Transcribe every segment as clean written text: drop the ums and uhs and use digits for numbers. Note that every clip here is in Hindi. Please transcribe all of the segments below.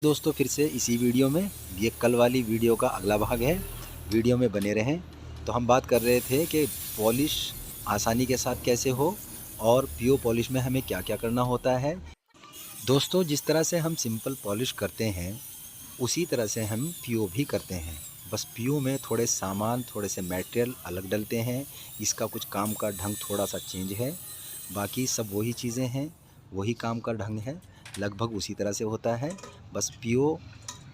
दोस्तों फिर से इसी वीडियो में ये कल वाली वीडियो का अगला भाग है। वीडियो में बने रहें। तो हम बात कर रहे थे कि पॉलिश आसानी के साथ कैसे हो और पीओ पॉलिश में हमें क्या क्या करना होता है। दोस्तों जिस तरह से हम सिंपल पॉलिश करते हैं उसी तरह से हम पीओ भी करते हैं। बस पीओ में थोड़े सामान थोड़े से मटेरियल अलग डलते हैं। इसका कुछ काम का ढंग थोड़ा सा चेंज है। बाकी सब वही चीज़ें हैं, वही काम का ढंग है, लगभग उसी तरह से होता है। बस पीओ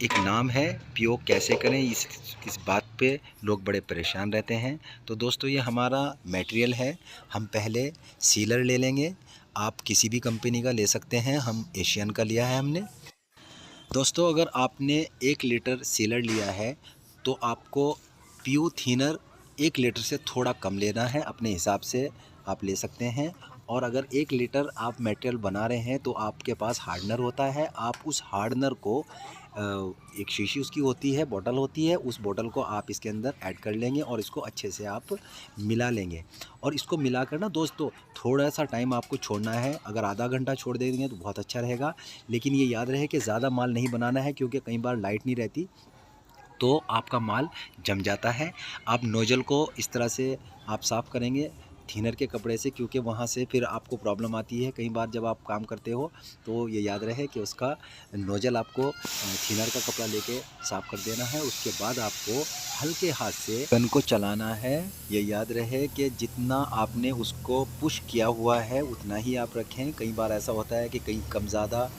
एक नाम है। पीओ कैसे करें इस बात पे लोग बड़े परेशान रहते हैं। तो दोस्तों ये हमारा मटेरियल है। हम पहले सीलर ले लेंगे। आप किसी भी कंपनी का ले सकते हैं, हम एशियन का लिया है हमने। दोस्तों अगर आपने 1 लीटर सीलर लिया है तो आपको पीओ थिनर 1 लीटर से थोड़ा कम लेना है, अपने हिसाब से आप ले सकते हैं। और अगर 1 लीटर आप मटेरियल बना रहे हैं तो आपके पास हार्डनर होता है। आप उस हार्डनर को एक शीशी उसकी होती है, बोतल होती है, उस बोतल को आप इसके अंदर ऐड कर लेंगे और इसको अच्छे से आप मिला लेंगे। और इसको मिलाकर ना दोस्तों थोड़ा सा टाइम आपको छोड़ना है। अगर आधा घंटा छोड़ देंगे तो बहुत अच्छा रहेगा। लेकिन ये याद रहे कि ज़्यादा माल नहीं बनाना है, क्योंकि कई बार लाइट नहीं रहती तो आपका माल जम जाता है। आप नोज़ल को इस तरह से आप साफ़ करेंगे थिनर के कपड़े से, क्योंकि वहाँ से फिर आपको प्रॉब्लम आती है कई बार जब आप काम करते हो। तो ये याद रहे कि उसका नोज़ल आपको थिनर का कपड़ा लेके साफ़ कर देना है। उसके बाद आपको हल्के हाथ से गन को चलाना है। ये याद रहे कि जितना आपने उसको पुश किया हुआ है उतना ही आप रखें। कई बार ऐसा होता है कि कहीं कम ज़्यादा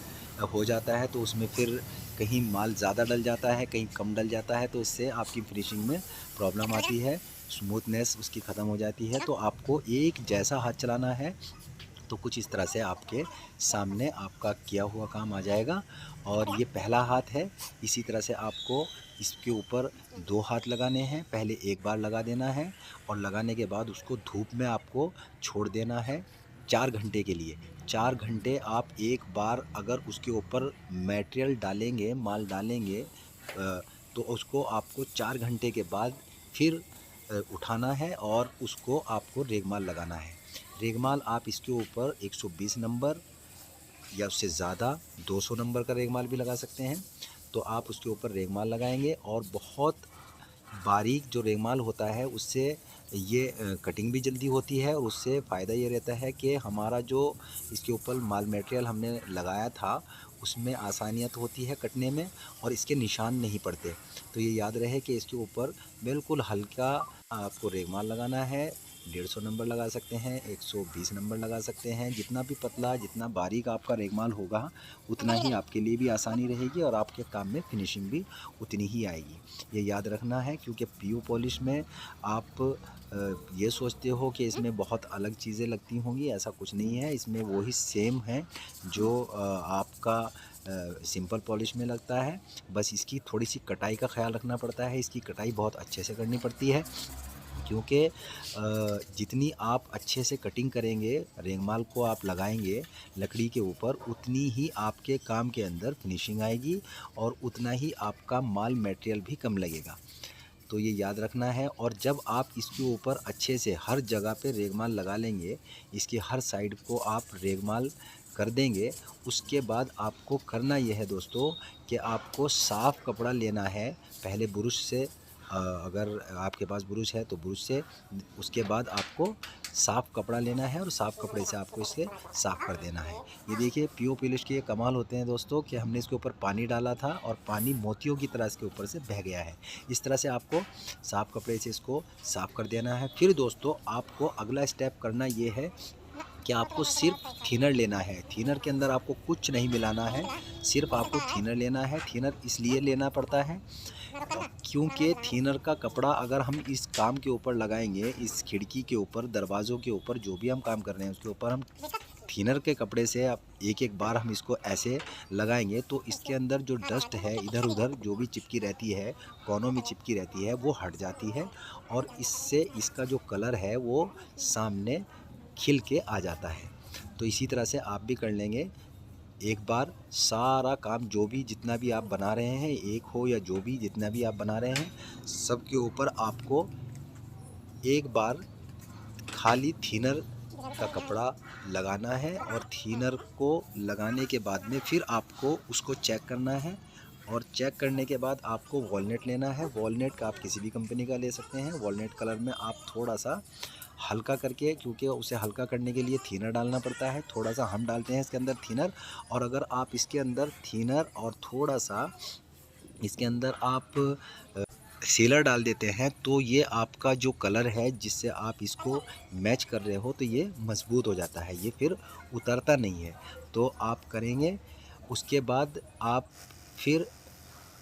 हो जाता है तो उसमें फिर कहीं माल ज़्यादा डल जाता है, कहीं कम डल जाता है, तो इससे आपकी फिनिशिंग में प्रॉब्लम आती है, स्मूथनेस उसकी ख़त्म हो जाती है। तो आपको एक जैसा हाथ चलाना है। तो कुछ इस तरह से आपके सामने आपका किया हुआ काम आ जाएगा। और ये पहला हाथ है। इसी तरह से आपको इसके ऊपर 2 हाथ लगाने हैं। पहले एक बार लगा देना है और लगाने के बाद उसको धूप में आपको छोड़ देना है 4 घंटे के लिए। 4 घंटे आप एक बार अगर उसके ऊपर मटेरियल डालेंगे, माल डालेंगे तो उसको आपको 4 घंटे के बाद फिर उठाना है और उसको आपको रेगमाल लगाना है। रेगमाल आप इसके ऊपर 120 नंबर या उससे ज़्यादा 200 नंबर का रेगमाल भी लगा सकते हैं। तो आप उसके ऊपर रेगमाल लगाएंगे और बहुत बारीक जो रेगमाल होता है उससे ये कटिंग भी जल्दी होती है। और उससे फ़ायदा ये रहता है कि हमारा जो इसके ऊपर माल मटेरियल हमने लगाया था उसमें आसानियत होती है कटने में और इसके निशान नहीं पड़ते। तो ये याद रहे कि इसके ऊपर बिल्कुल हल्का आपको रेगमाल लगाना है। 150 नंबर लगा सकते हैं, 120 नंबर लगा सकते हैं। जितना भी पतला जितना बारीक आपका रेगमाल होगा उतना ही आपके लिए भी आसानी रहेगी और आपके काम में फिनिशिंग भी उतनी ही आएगी। ये याद रखना है, क्योंकि पीओ पॉलिश में आप ये सोचते हो कि इसमें बहुत अलग चीज़ें लगती होंगी, ऐसा कुछ नहीं है। इसमें वही सेम है जो आपका सिंपल पॉलिश में लगता है। बस इसकी थोड़ी सी कटाई का ख्याल रखना पड़ता है। इसकी कटाई बहुत अच्छे से करनी पड़ती है, क्योंकि जितनी आप अच्छे से कटिंग करेंगे, रेगमाल को आप लगाएंगे लकड़ी के ऊपर, उतनी ही आपके काम के अंदर फिनिशिंग आएगी और उतना ही आपका माल मटेरियल भी कम लगेगा। तो ये याद रखना है। और जब आप इसके ऊपर अच्छे से हर जगह पे रेगमाल लगा लेंगे, इसकी हर साइड को आप रेगमाल कर देंगे, उसके बाद आपको करना यह है दोस्तों कि आपको साफ़ कपड़ा लेना है। पहले ब्रश से अगर आपके पास ब्रश है तो ब्रश से, उसके बाद आपको साफ़ कपड़ा लेना है और साफ़ कपड़े से आपको इसे साफ़ कर देना है। ये देखिए पीओ पॉलिश के ये कमाल होते हैं दोस्तों कि हमने इसके ऊपर पानी डाला था और पानी मोतियों की तरह इसके ऊपर से बह गया है। इस तरह से आपको साफ़ कपड़े से इसको साफ़ कर देना है। फिर दोस्तों आपको अगला स्टेप करना ये है कि आपको सिर्फ थिनर लेना है। थिनर के अंदर आपको कुछ नहीं मिलाना है, सिर्फ आपको थिनर लेना है। थिनर इसलिए लेना पड़ता है क्योंकि थिनर का कपड़ा अगर हम इस काम के ऊपर लगाएंगे, इस खिड़की के ऊपर, दरवाज़ों के ऊपर, जो भी हम काम कर रहे हैं उसके ऊपर हम थिनर के कपड़े से आप एक एक बार हम इसको ऐसे लगाएंगे तो इसके अंदर जो डस्ट है इधर उधर जो भी चिपकी रहती है, कोनों में चिपकी रहती है, वो हट जाती है और इससे इसका जो कलर है वो सामने खिल के आ जाता है। तो इसी तरह से आप भी कर लेंगे। एक बार सारा काम जो भी जितना भी आप बना रहे हैं, एक हो या जो भी जितना भी आप बना रहे हैं, सबके ऊपर आपको एक बार खाली थिनर का कपड़ा लगाना है। और थिनर को लगाने के बाद में फिर आपको उसको चेक करना है। और चेक करने के बाद आपको वॉलनट लेना है। वॉलनट का आप किसी भी कंपनी का ले सकते हैं। वॉलनट कलर में आप थोड़ा सा हल्का करके, क्योंकि उसे हल्का करने के लिए थिनर डालना पड़ता है, थोड़ा सा हम डालते हैं इसके अंदर थिनर। और अगर आप इसके अंदर थिनर और थोड़ा सा इसके अंदर आप सीलर डाल देते हैं तो ये आपका जो कलर है जिससे आप इसको मैच कर रहे हो तो ये मज़बूत हो जाता है, ये फिर उतरता नहीं है। तो आप करेंगे, उसके बाद आप फिर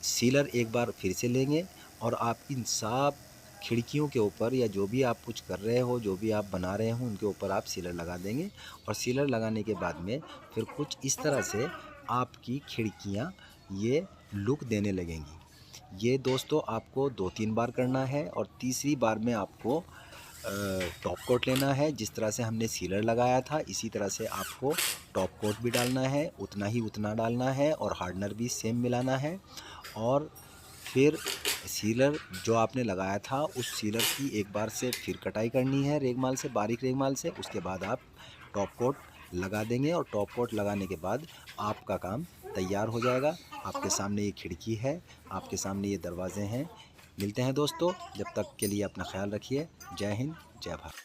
सीलर एक बार फिर से लेंगे और आप इन सब खिड़कियों के ऊपर या जो भी आप कुछ कर रहे हो, जो भी आप बना रहे हो, उनके ऊपर आप सीलर लगा देंगे। और सीलर लगाने के बाद में फिर कुछ इस तरह से आपकी खिड़कियाँ ये लुक देने लगेंगी। ये दोस्तों आपको 2-3 बार करना है और तीसरी बार में आपको टॉप कोट लेना है। जिस तरह से हमने सीलर लगाया था इसी तरह से आपको टॉप कोट भी डालना है, उतना ही उतना डालना है और हार्डनर भी सेम मिलाना है। और फिर सीलर जो आपने लगाया था उस सीलर की एक बार से फिर कटाई करनी है रेगमाल से, बारीक रेगमाल से। उसके बाद आप टॉप कोट लगा देंगे और टॉप कोट लगाने के बाद आपका काम तैयार हो जाएगा। आपके सामने ये खिड़की है, आपके सामने ये दरवाजे हैं। मिलते हैं दोस्तों, जब तक के लिए अपना ख्याल रखिए। जय हिंद, जय भारत।